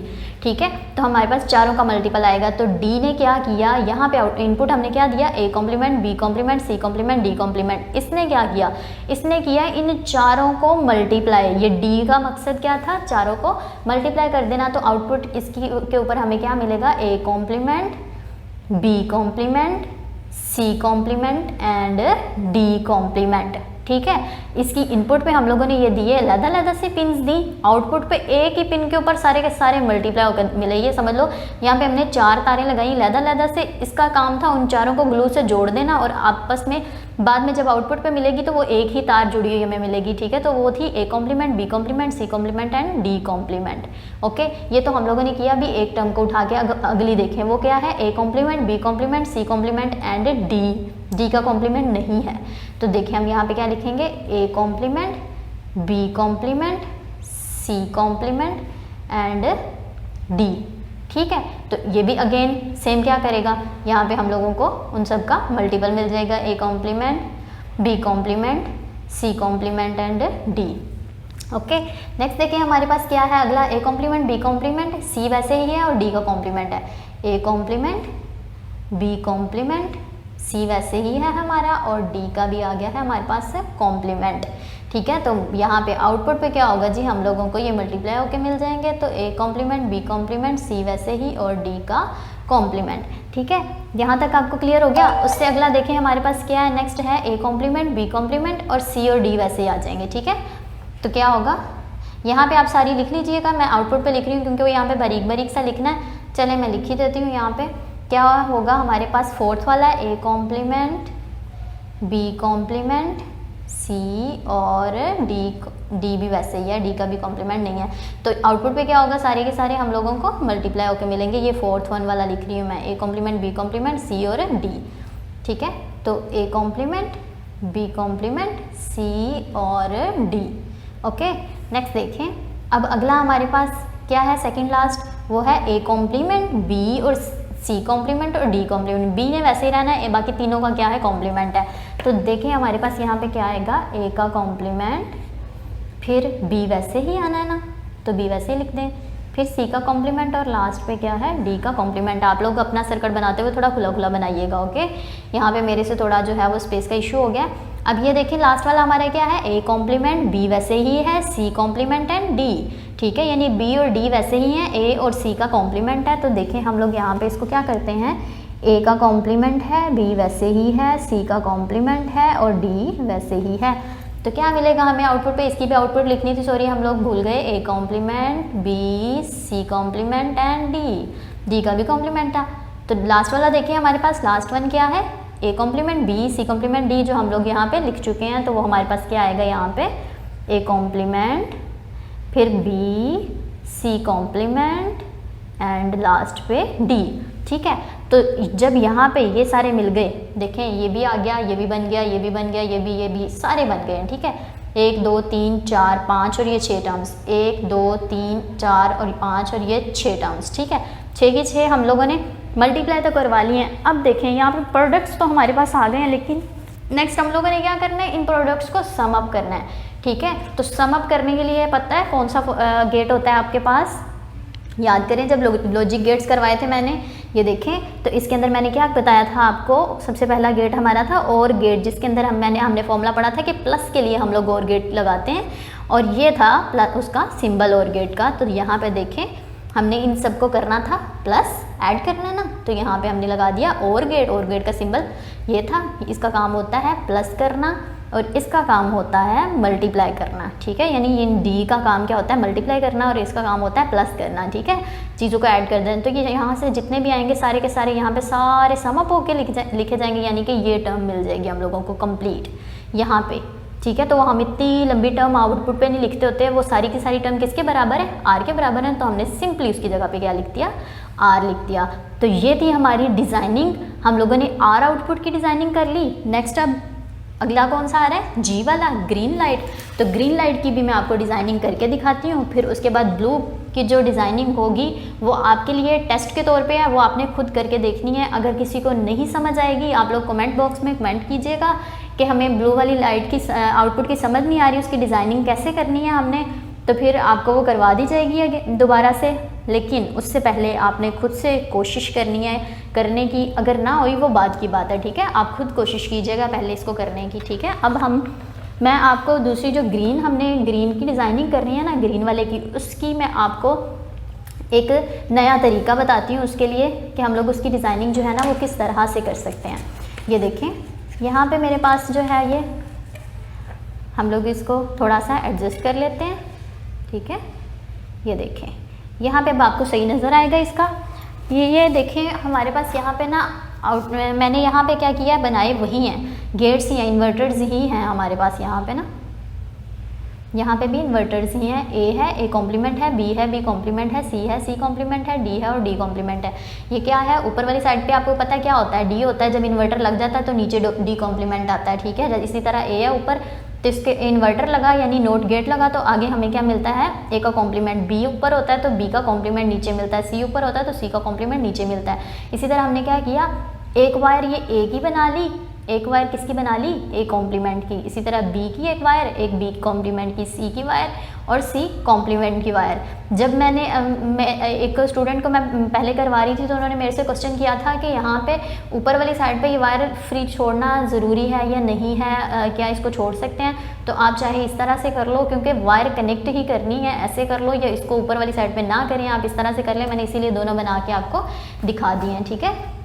ठीक है। तो हमारे पास चारों का मल्टीपल आएगा। तो डी ने क्या किया, यहाँ पे इनपुट हमने क्या दिया, A complement, B complement, C complement, D complement. इसने क्या किया, इसने किया इन चारों को मल्टीप्लाई। ये डी का मकसद क्या था, चारों को मल्टीप्लाई कर देना। तो आउटपुट इसकी के ऊपर हमें क्या मिलेगा, A complement, B complement, C complement and D complement, ठीक है। इसकी इनपुट पे हम लोगों ने ये दिए अलग-अलग से पिन्स दी, आउटपुट पे एक ही पिन के ऊपर सारे के सारे मल्टीप्लाई होकर मिले। ये समझ लो यहाँ पे हमने 4 तारें लगाई अलग-अलग से, इसका काम था उन चारों को ग्लू से जोड़ देना और आपस में बाद में जब आउटपुट पे मिलेगी तो वो एक ही तार जुड़ी हुई हमें मिलेगी, ठीक है। तो वो थी A complement, B complement, C complement and D complement. Okay, ये तो हम लोगों ने किया। अभी एक टर्म को उठा के अगली देखें, वो क्या है, A complement, B complement, C complement and D का कॉम्प्लीमेंट नहीं है। तो देखिए हम यहाँ पे क्या लिखेंगे, A complement, B complement, C complement and D, ठीक है। तो ये भी अगेन सेम क्या करेगा, यहाँ पे हम लोगों को उन सब का मल्टीपल मिल जाएगा, A complement, B complement, C complement and D. Okay, next देखिए हमारे पास क्या है अगला, A complement, B complement, C वैसे ही है और डी का कॉम्प्लीमेंट है। A complement, B complement, C वैसे ही है हमारा और डी का भी आ गया है हमारे पास कॉम्प्लीमेंट, ठीक है। तो यहाँ पे आउटपुट पे क्या होगा जी, हम लोगों को ये मल्टीप्लाई होके मिल जाएंगे। तो ए कॉम्प्लीमेंट, बी कॉम्प्लीमेंट, सी वैसे ही और डी का कॉम्प्लीमेंट, ठीक है। यहाँ तक आपको क्लियर हो गया। उससे अगला देखें हमारे पास क्या है, नेक्स्ट है ए कॉम्प्लीमेंट, बी कॉम्प्लीमेंट और सी और डी वैसे ही आ जाएंगे, ठीक है। तो क्या होगा, यहाँ पे आप सारी लिख लीजिएगा, मैं आउटपुट पे लिख रही हूँ क्योंकि वो यहाँ पे बारीक बारीक सा लिखना है। चले मैं लिख ही देती हूँ। यहाँ पे क्या होगा हमारे पास, फोर्थ वाला ए कॉम्प्लीमेंट, बी कॉम्प्लीमेंट, सी और डी भी वैसे ही है, डी का भी कॉम्प्लीमेंट नहीं है। तो आउटपुट पे क्या होगा, सारे के सारे हम लोगों को मल्टीप्लाई होकर मिलेंगे। ये फोर्थ वन वाला लिख रही हूँ मैं, ए कॉम्प्लीमेंट, बी कॉम्प्लीमेंट, सी और डी, ठीक है। तो ए कॉम्प्लीमेंट, बी कॉम्प्लीमेंट, सी और डी। ओके, नेक्स्ट देखें अब अगला हमारे पास क्या है, सेकंड लास्ट, वो है ए कॉम्प्लीमेंट, बी और सी कॉम्प्लीमेंट और डी कॉम्प्लीमेंट। बी ने वैसे ही रहना है, बाकी तीनों का क्या है, कॉम्प्लीमेंट है। तो देखें हमारे पास यहाँ पे क्या आएगा, ए का कॉम्प्लीमेंट, फिर बी वैसे ही आना है ना, तो बी वैसे ही लिख दें, फिर सी का कॉम्प्लीमेंट और लास्ट पे क्या है, डी का कॉम्प्लीमेंट। आप लोग अपना सर्किट बनाते हुए थोड़ा खुला खुला बनाइएगा, ओके। यहाँ पे मेरे से थोड़ा जो है वो स्पेस का इशू हो गया। अब ये देखिए लास्ट वाला हमारा क्या है, ए कॉम्प्लीमेंट, बी वैसे ही है, सी कॉम्प्लीमेंट एंड डी, ठीक है। यानी बी और डी वैसे ही हैं, ए और सी का कॉम्प्लीमेंट है। तो देखें हम लोग यहाँ पे इसको क्या करते हैं, ए का कॉम्प्लीमेंट है, बी वैसे ही है, सी का कॉम्प्लीमेंट है और डी वैसे ही है। तो क्या मिलेगा हमें आउटपुट पे, इसकी भी आउटपुट लिखनी थी, सॉरी हम लोग भूल गए। A complement, B, C complement and D का भी कॉम्प्लीमेंट था। तो लास्ट वाला देखिए हमारे पास लास्ट वन क्या है, A complement, B, C complement, D, जो हम लोग यहाँ पे लिख चुके हैं। तो वो हमारे पास क्या आएगा यहाँ पे, ए कॉम्प्लीमेंट, फिर B, C complement and last पे डी, ठीक है। तो जब यहाँ पे ये सारे मिल गए, देखें ये भी आ गया, ये भी बन गया, ये भी बन गया, ये भी सारे बन गए हैं, ठीक है। 1 2 3 4 5 और ये 6 टर्म्स, 1 2 3 4 और 5 और ये 6 टर्म्स, ठीक है। 6 की 6 हम लोगों ने मल्टीप्लाई तो करवा लिए हैं। अब देखें यहाँ पर प्रोडक्ट्स तो हमारे पास आ गए हैं, लेकिन नेक्स्ट हम लोगों ने क्या करना है, इन प्रोडक्ट्स को सम अप करना है, ठीक है। तो सम अप करने के लिए पता है कौन सा गेट होता है आपके पास, याद करें जब लॉजिक गेट्स करवाए थे मैंने, ये देखें तो इसके अंदर मैंने क्या बताया था आपको, सबसे पहला गेट हमारा था और गेट, जिसके अंदर हमने फॉर्मूला पढ़ा था कि प्लस के लिए हम लोग और गेट लगाते हैं, और ये था प्लस उसका सिंबल और गेट का। तो यहाँ पे देखें हमने इन सबको करना था प्लस, ऐड करना ना, तो यहाँ पे हमने लगा दिया और गेट का सिंबल ये था। इसका काम होता है प्लस करना और इसका काम होता है मल्टीप्लाई करना, ठीक है। यानी ये डी का काम क्या होता है, मल्टीप्लाई करना, और इसका काम होता है प्लस करना, ठीक है। चीज़ों को ऐड कर दें तो ये यहाँ से जितने भी आएंगे सारे के सारे यहाँ पे सारे सम अप होके लिखे जाएंगे, यानी कि ये टर्म मिल जाएगी हम लोगों को कंप्लीट यहाँ पे, ठीक है। तो हम इतनी लंबी टर्म आउटपुट पे नहीं लिखते होते, वो सारी की सारी टर्म किसके बराबर है, आर के बराबर है, तो हमने सिंपली उसकी जगह पे क्या लिख दिया, आर लिख दिया। तो ये थी हमारी डिज़ाइनिंग, हम लोगों ने आर आउटपुट की डिज़ाइनिंग कर ली। नेक्स्ट अब अगला कौन सा आ रहा है, जी वाला, ग्रीन लाइट। तो ग्रीन लाइट की भी मैं आपको डिज़ाइनिंग करके दिखाती हूँ, फिर उसके बाद ब्लू की जो डिज़ाइनिंग होगी वो आपके लिए टेस्ट के तौर पे है, वो आपने खुद करके देखनी है। अगर किसी को नहीं समझ आएगी आप लोग कमेंट बॉक्स में कमेंट कीजिएगा कि हमें ब्लू वाली लाइट की आउटपुट की समझ नहीं आ रही, उसकी डिज़ाइनिंग कैसे करनी है हमने, तो फिर आपको वो करवा दी जाएगी दोबारा से। लेकिन उससे पहले आपने खुद से कोशिश करनी है करने की, अगर ना हुई वो बात की बात है, ठीक है। आप खुद कोशिश कीजिएगा पहले इसको करने की, ठीक है। अब मैं आपको दूसरी जो हमने ग्रीन की डिज़ाइनिंग करनी है ना, ग्रीन वाले की, उसकी मैं आपको एक नया तरीका बताती हूँ उसके लिए कि हम लोग उसकी डिज़ाइनिंग जो है ना वो किस तरह से कर सकते हैं। ये देखें यहाँ पे मेरे पास जो है ये, हम लोग इसको थोड़ा सा एडजस्ट कर लेते हैं, ठीक है। ये देखें यहाँ पे अब आपको सही नज़र आएगा इसका, ये देखें हमारे पास यहाँ पे ना मैंने यहाँ पे क्या किया है, बनाए वही हैं, गेट्स या इन्वर्टर्स ही हैं हमारे पास यहाँ पे ना, यहाँ पे भी इन्वर्टर्स ही हैं। ए है, ए कॉम्प्लीमेंट है, बी है, बी कॉम्प्लीमेंट है, सी है, सी कॉम्प्लीमेंट है, डी है और डी कॉम्प्लीमेंट है। ये क्या है, ऊपर वाली साइड पे आपको पता है क्या होता है, डी होता है, जब इन्वर्टर लग जाता है तो नीचे डी कॉम्प्लीमेंट आता है, ठीक है। इसी तरह ए है ऊपर, तो इसके इन्वर्टर लगा यानी नोट गेट लगा तो आगे हमें क्या मिलता है, ए का कॉम्प्लीमेंट बी ऊपर होता है तो बी का कॉम्प्लीमेंट नीचे मिलता है, सी ऊपर होता है तो सी का कॉम्प्लीमेंट नीचे मिलता है। इसी तरह हमने क्या किया, एक वायर ये ए की बना ली, एक वायर किसकी बना ली, ए कॉम्प्लीमेंट की। इसी तरह बी की एक वायर, एक बी कॉम्प्लीमेंट की, सी की वायर और सी कॉम्प्लीमेंट की वायर। जब मैं एक स्टूडेंट को मैं पहले करवा रही थी तो उन्होंने मेरे से क्वेश्चन किया था कि यहाँ पे ऊपर वाली साइड पे ये वायर फ्री छोड़ना ज़रूरी है या नहीं है, क्या इसको छोड़ सकते हैं। तो आप चाहे इस तरह से कर लो, क्योंकि वायर कनेक्ट ही करनी है, ऐसे कर लो, या इसको ऊपर वाली साइड पर ना करें, आप इस तरह से कर लें। मैंने इसीलिए दोनों बना के आपको दिखा दिए हैं, ठीक है।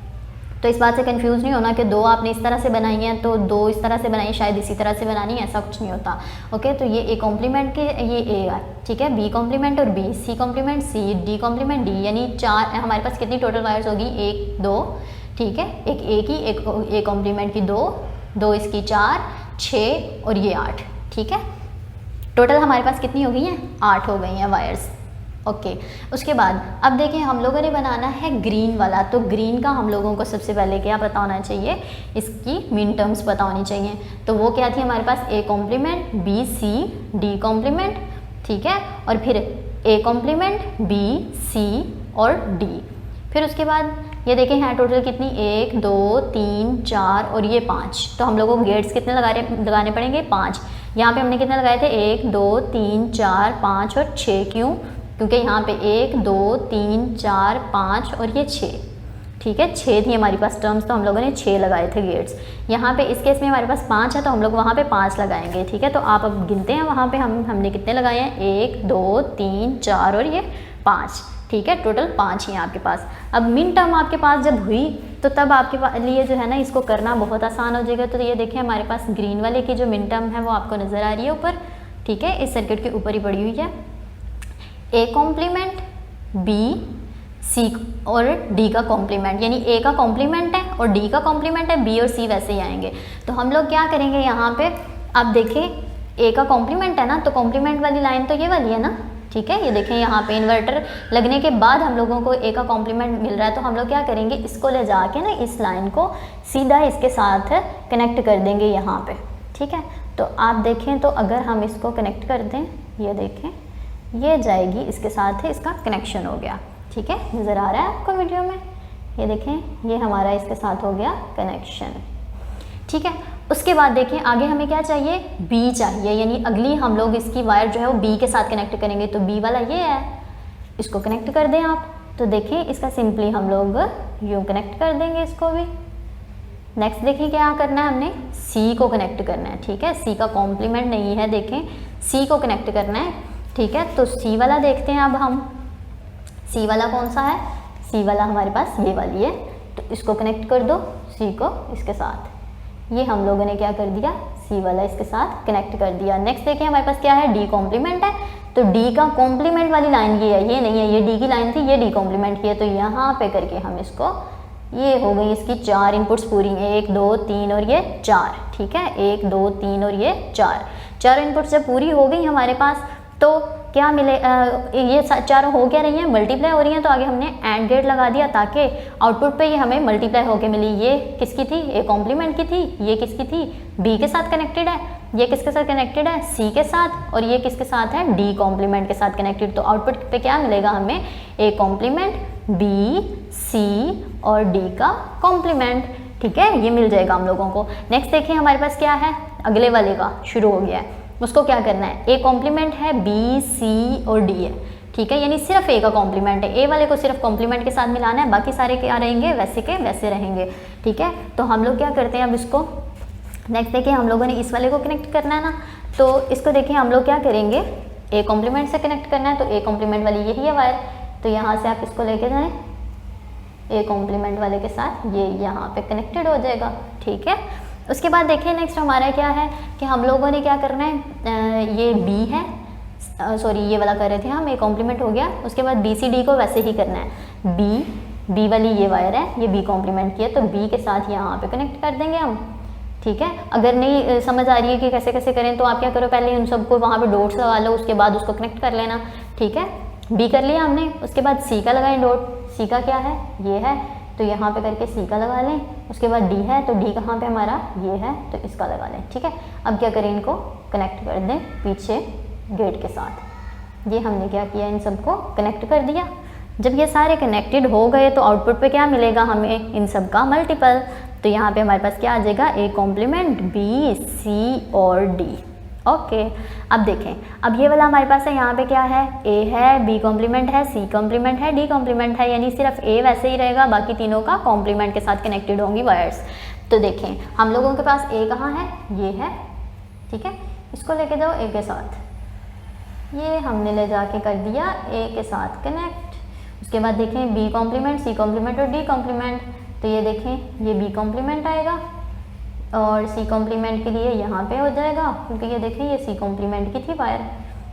तो इस बात से कंफ्यूज नहीं होना कि दो आपने इस तरह से बनाई हैं तो दो इस तरह से बनाई, शायद इसी तरह से बनानी है, ऐसा कुछ नहीं होता। ओके, तो ये ए कॉम्प्लीमेंट के ये ए है, ठीक है, बी कॉम्प्लीमेंट और B, C complement C, D complement D, यानी चार हमारे पास कितनी टोटल वायर्स होगी, एक दो, ठीक है, एक ए की, एक ए कॉम्प्लीमेंट की दो इसकी 4, 6 और ये 8, ठीक है। टोटल हमारे पास कितनी हो गई हैं, 8 हो गई हैं वायर्स। ओके, उसके बाद अब देखें हम लोगों ने बनाना है ग्रीन वाला। तो ग्रीन का हम लोगों को सबसे पहले क्या पता होना चाहिए, इसकी मीन टर्म्स पता होनी चाहिए। तो वो क्या थी हमारे पास, A complement, B C, D complement, ठीक है, और फिर ए कॉम्प्लीमेंट, बी सी और डी। फिर उसके बाद ये देखें हैं टोटल कितनी, 1 2 3 4 और ये 5। तो हम लोगों को गेट्स कितने लगाने पड़ेंगे, 5। यहाँ पे हमने कितने लगाए थे, 1 2 3 4 5 और 6। क्यों, क्योंकि यहाँ पे 1 2 3 4 5 और ये 6, ठीक है, 6 थी हमारी पास टर्म्स, तो हम लोगों ने 6 लगाए थे गेट्स। यहाँ पे इस केस में हमारे पास 5 है तो हम लोग वहाँ पे 5 लगाएंगे, ठीक है। तो आप अब गिनते हैं वहाँ पे हमने कितने लगाए हैं, 1 2 3 4 और ये 5, ठीक है, टोटल 5 ही हैं आपके पास। अब मिन टर्म आपके पास जब हुई तो तब आपके लिए जो है ना इसको करना बहुत आसान हो जाएगा। तो ये देखें हमारे पास ग्रीन वाले की जो मिन टर्म है वो आपको नज़र आ रही है ऊपर, ठीक है, इस सर्किट के ऊपर ही पड़ी हुई है। ए कॉम्प्लीमेंट, बी सी और डी का कॉम्प्लीमेंट, यानी ए का कॉम्प्लीमेंट है और डी का कॉम्प्लीमेंट है, बी और सी वैसे ही आएंगे। तो हम लोग क्या करेंगे, यहाँ पे आप देखें ए का कॉम्प्लीमेंट है ना, तो कॉम्प्लीमेंट वाली लाइन तो ये वाली है ना, ठीक है। ये देखें यहाँ पे इन्वर्टर लगने के बाद हम लोगों को ए का कॉम्प्लीमेंट मिल रहा है, तो हम लोग क्या करेंगे, इसको ले जाके ना इस लाइन को सीधा इसके साथ कनेक्ट कर देंगे यहाँ पे, ठीक है। तो आप देखें तो अगर हम इसको कनेक्ट कर दें, ये देखें ये जाएगी इसके साथ है, इसका कनेक्शन हो गया, ठीक है, नज़र आ रहा है आपको वीडियो में, ये देखें ये हमारा इसके साथ हो गया कनेक्शन, ठीक है। उसके बाद देखें आगे हमें क्या चाहिए, बी चाहिए, यानी अगली हम लोग इसकी वायर जो है वो बी के साथ कनेक्ट करेंगे। तो बी वाला ये है, इसको कनेक्ट कर दें आप। तो देखिए इसका सिंपली हम लोग यूँ कनेक्ट कर देंगे इसको भी। नेक्स्ट देखिए क्या करना है, हमने सी को कनेक्ट करना है, ठीक है। सी का कॉम्प्लीमेंट नहीं है, देखें सी को कनेक्ट करना है, ठीक है। तो सी वाला देखते हैं अब हम, सी वाला कौन सा है, सी वाला हमारे पास ये वाली है। तो इसको कनेक्ट कर दो, सी को इसके साथ। ये हम लोगों ने क्या कर दिया, सी वाला इसके साथ कनेक्ट कर दिया। नेक्स्ट देखिए हमारे पास क्या है, डी कॉम्प्लीमेंट है। तो डी का कॉम्प्लीमेंट वाली लाइन ये है, ये नहीं है, ये डी की लाइन थी, ये डी कॉम्प्लीमेंट की है। तो यहाँ पे करके हम इसको, ये हो गई इसकी 4 इनपुट्स पूरी, 1 2 3 और ये 4, ठीक है। 1 2 3 और ये 4 इनपुट्स जब पूरी हो गई हमारे पास, तो क्या मिले, ये चारों हो क्या रही हैं, मल्टीप्लाई हो रही हैं। तो आगे हमने एंड गेट लगा दिया ताकि आउटपुट पे ये हमें मल्टीप्लाई होके मिली। ये किसकी थी, ए कॉम्प्लीमेंट की थी, ये किसकी थी, बी के साथ कनेक्टेड है, ये किसके साथ कनेक्टेड है, सी के साथ, और ये किसके साथ है, डी कॉम्प्लीमेंट के साथ कनेक्टेड। तो आउटपुट पे क्या मिलेगा हमें, ए कॉम्प्लीमेंट, बी, सी और डी का कॉम्प्लीमेंट, ठीक है, ये मिल जाएगा हम लोगों को। नेक्स्ट देखिए हमारे पास क्या है, अगले वाले का शुरू हो गया है, उसको क्या करना है, ए कॉम्प्लीमेंट है, बी, सी और डी है, ठीक है, यानी सिर्फ ए का कॉम्प्लीमेंट है। ए वाले को सिर्फ कॉम्प्लीमेंट के साथ मिलाना है, बाकी सारे क्या रहेंगे, वैसे के वैसे रहेंगे, ठीक है। तो हम लोग क्या करते हैं अब इसको, नेक्स्ट देखिए हम लोगों ने इस वाले को कनेक्ट करना है ना। तो इसको देखिए हम लोग क्या करेंगे, ए कॉम्प्लीमेंट से कनेक्ट करना है। तो ए कॉम्प्लीमेंट वाली यही है वायर, तो यहाँ से आप इसको लेके जाएँ, ए कॉम्प्लीमेंट वाले के साथ ये यहाँ पे कनेक्टेड हो जाएगा, ठीक है। उसके बाद देखिए नेक्स्ट हमारा क्या है कि हम लोगों ने क्या करना है, ये बी है, सॉरी ये वाला कर रहे थे हम, ए कॉम्प्लीमेंट हो गया। उसके बाद बी सी डी को वैसे ही करना है, बी वाली ये वायर है, ये बी कॉम्प्लीमेंट की है, तो बी के साथ यहाँ पे कनेक्ट कर देंगे हम, ठीक है। अगर नहीं समझ आ रही है कि कैसे कैसे करें, तो आप क्या करो, पहले उन सबको वहाँ पे डॉट्स लगा लो, उसके बाद उसको कनेक्ट कर लेना, ठीक है। बी कर लिया हमने, उसके बाद सी का लगाएं डॉट, सी का क्या है, ये है, तो यहाँ पे करके सी का लगा लें। उसके बाद डी है, तो डी कहाँ पे हमारा, ये है, तो इसका लगा लें, ठीक है। अब क्या करें, इनको कनेक्ट कर दें पीछे गेट के साथ। ये हमने क्या किया, इन सबको कनेक्ट कर दिया। जब ये सारे कनेक्टेड हो गए तो आउटपुट पे क्या मिलेगा हमें, इन सब का मल्टीपल। तो यहाँ पे हमारे पास क्या आ जाएगा, ए कॉम्प्लीमेंट, बी, सी और डी, ओके। अब देखें, अब ये वाला हमारे पास है, यहाँ पे क्या है, ए है, बी कॉम्प्लीमेंट है, सी कॉम्प्लीमेंट है, डी कॉम्प्लीमेंट है, यानी सिर्फ ए वैसे ही रहेगा, बाकी तीनों का कॉम्प्लीमेंट के साथ कनेक्टेड होंगी वायर्स। तो देखें हम लोगों के पास ए कहाँ है, ये है, ठीक है, इसको लेके जाओ ए के साथ, ये हमने ले जाके कर दिया ए के साथ कनेक्ट। उसके बाद देखें बी कॉम्प्लीमेंट, सी कॉम्प्लीमेंट और डी कॉम्प्लीमेंट, तो ये देखें ये बी कॉम्प्लीमेंट आएगा और सी कॉम्प्लीमेंट के लिए यहाँ पे हो जाएगा, क्योंकि ये देखें ये सी कॉम्प्लीमेंट की थी वायर।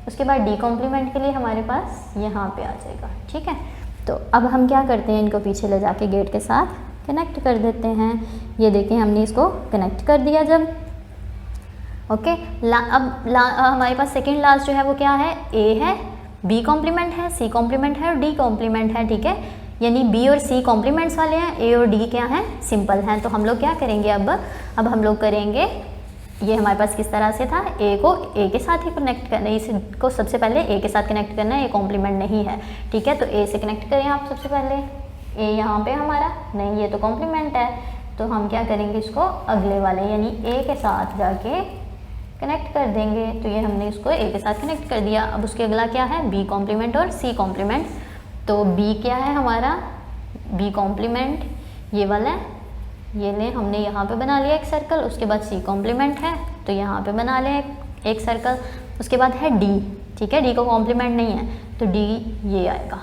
उसके बाद डी कॉम्प्लीमेंट के लिए हमारे पास यहाँ पे आ जाएगा, ठीक है। तो अब हम क्या करते हैं, इनको पीछे ले जाके गेट के साथ कनेक्ट कर देते हैं। ये देखें हमने इसको कनेक्ट कर दिया जब, ओके। हमारे पास सेकेंड लास्ट जो है वो क्या है, ए है, बी कॉम्प्लीमेंट है, सी कॉम्प्लीमेंट है और डी कॉम्प्लीमेंट है, ठीक है। यानी बी और सी कॉम्प्लीमेंट्स वाले हैं, ए और डी क्या हैं, सिंपल हैं। तो हम लोग क्या करेंगे, अब हम लोग करेंगे, ये हमारे पास किस तरह से था, ए को ए के साथ ही कनेक्ट करना है, इसको सबसे पहले ए के साथ कनेक्ट करना है, ये कॉम्प्लीमेंट नहीं है, ठीक है। तो ए से कनेक्ट करें आप सबसे पहले, ए यहाँ पे हमारा नहीं, ये तो कॉम्प्लीमेंट है, तो हम क्या करेंगे, इसको अगले वाले यानी ए के साथ जाके कनेक्ट कर देंगे। तो ये हमने इसको ए के साथ कनेक्ट कर दिया। अब उसके अगला क्या है, बी कॉम्प्लीमेंट और सी कॉम्प्लीमेंट। तो बी क्या है हमारा, बी कॉम्प्लीमेंट ये वाला है, ये ले हमने यहाँ पे बना लिया एक सर्कल। उसके बाद सी कॉम्प्लीमेंट है तो यहाँ पे बना लें एक सर्कल। उसके बाद है डी, ठीक है, डी को कॉम्प्लीमेंट नहीं है तो डी ये आएगा,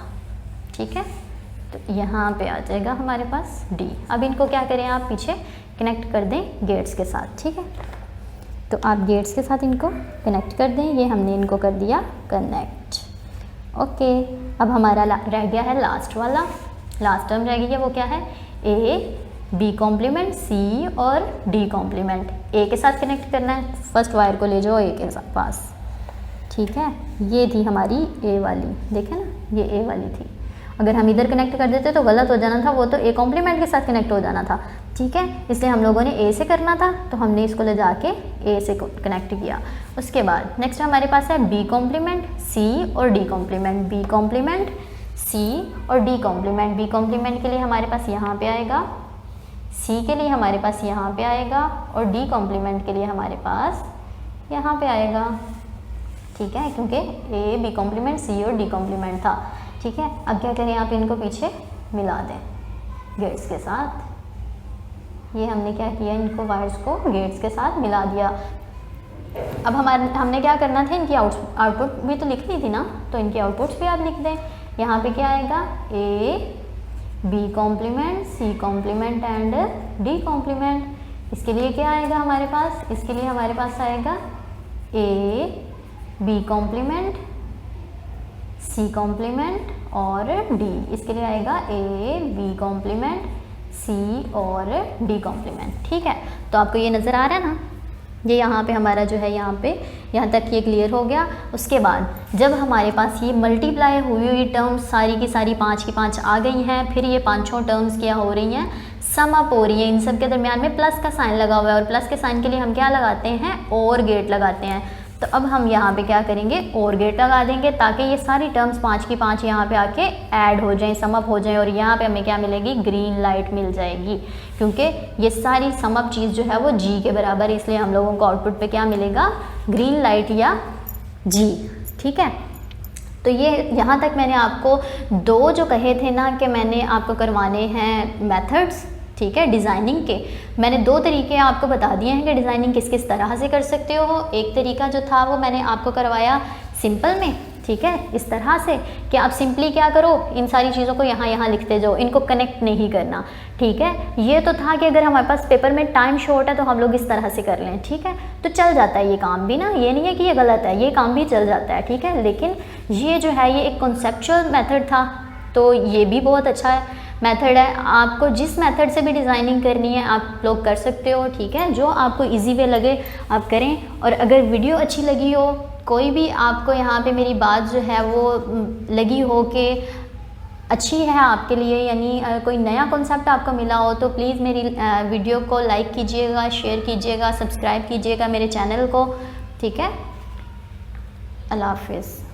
ठीक है। तो यहाँ पे आ जाएगा हमारे पास डी। अब इनको क्या करें, आप पीछे कनेक्ट कर दें गेट्स के साथ, ठीक है। तो आप गेट्स के साथ इनको कनेक्ट कर दें, ये हमने इनको कर दिया कनेक्ट, ओके। अब हमारा रह गया है लास्ट वाला, लास्ट टर्म रह गई है, वो क्या है, ए बी कॉम्प्लीमेंट सी और डी कॉम्प्लीमेंट। ए के साथ कनेक्ट करना है, फर्स्ट वायर को ले जाओ ए के पास, ठीक है। ये थी हमारी ए वाली, देखें ना, ये ए वाली थी। अगर हम इधर कनेक्ट कर देते तो गलत हो जाना था, वो तो ए कॉम्प्लीमेंट के साथ कनेक्ट हो जाना था, ठीक है। इसलिए हम लोगों ने ए से करना था, तो हमने इसको ले जाके ए से कनेक्ट किया। उसके बाद नेक्स्ट हमारे पास है बी कॉम्प्लीमेंट सी और D complement, B complement C और डी कॉम्प्लीमेंट। बी कॉम्प्लीमेंट के लिए हमारे पास यहाँ पे आएगा सी के लिए हमारे पास यहाँ पे आएगा और डी कॉम्प्लीमेंट के लिए हमारे पास यहाँ पे आएगा, ठीक है, क्योंकि ए बी कॉम्प्लीमेंट सी और डी कॉम्प्लीमेंट था, ठीक है। अब क्या करें, आप इनको पीछे मिला दें गेट्स के साथ। ये हमने क्या किया, इनको वायर्स को गेट्स के साथ मिला दिया। अब हमने क्या करना था, इनकी आउटपुट भी तो लिखनी थी ना, तो इनके आउटपुट्स भी आप लिख दें। यहाँ पे क्या आएगा, A B complement C complement and D complement. इसके लिए क्या आएगा हमारे पास, इसके लिए हमारे पास आएगा A B complement C complement और डी। इसके लिए आएगा ए बी कॉम्प्लीमेंट सी और डी कॉम्प्लीमेंट, ठीक है। तो आपको ये नज़र आ रहा है ना, ये यहाँ पे हमारा जो है यहाँ तक ये क्लियर हो गया। उसके बाद जब हमारे पास ये मल्टीप्लाई हुई हुई टर्म्स सारी की सारी 5 की 5 आ गई हैं, फिर ये पांचों टर्म्स क्या हो रही हैं, सम अप हो रही है। इन सब के दरमियान में प्लस का साइन लगा हुआ है और प्लस के साइन के लिए हम क्या लगाते हैं, और गेट लगाते हैं। तो अब हम यहाँ पे क्या करेंगे, और गेट लगा देंगे ताकि ये सारी टर्म्स 5 की 5 यहाँ पे आके ऐड हो जाएं, सम अप हो जाएं, और यहाँ पे हमें क्या मिलेगी, ग्रीन लाइट मिल जाएगी, क्योंकि ये सारी सम अप चीज़ जो है वो जी के बराबर है, इसलिए हम लोगों को आउटपुट पे क्या मिलेगा, ग्रीन लाइट या जी, ठीक है। तो ये यहाँ तक मैंने आपको दो जो कहे थे ना कि मैंने आपको करवाने हैं मेथड्स, ठीक है, डिज़ाइनिंग के, मैंने दो तरीके आपको बता दिए हैं कि डिज़ाइनिंग किस किस तरह से कर सकते हो। एक तरीका जो था वो मैंने आपको करवाया सिंपल में, ठीक है, इस तरह से कि आप सिंपली क्या करो, इन सारी चीज़ों को यहाँ लिखते जाओ, इनको कनेक्ट नहीं करना, ठीक है। ये तो था कि अगर हमारे पास पेपर में टाइम शॉर्ट है तो हम लोग इस तरह से कर लें, ठीक है, तो चल जाता है ये काम भी ना, ये नहीं है कि ये गलत है, ये काम भी चल जाता है, ठीक है। लेकिन ये जो है ये एक कॉन्सेप्चुअल मेथड था, तो ये भी बहुत अच्छा मेथड है। आपको जिस मेथड से भी डिज़ाइनिंग करनी है आप लोग कर सकते हो, ठीक है, जो आपको इजी वे लगे आप करें। और अगर वीडियो अच्छी लगी हो, कोई भी आपको यहाँ पे मेरी बात जो है वो लगी हो कि अच्छी है आपके लिए, यानी कोई नया कॉन्सेप्ट आपको मिला हो, तो प्लीज़ मेरी वीडियो को लाइक कीजिएगा, शेयर कीजिएगा, सब्सक्राइब कीजिएगा मेरे चैनल को, ठीक है। अल्लाह हाफिज़।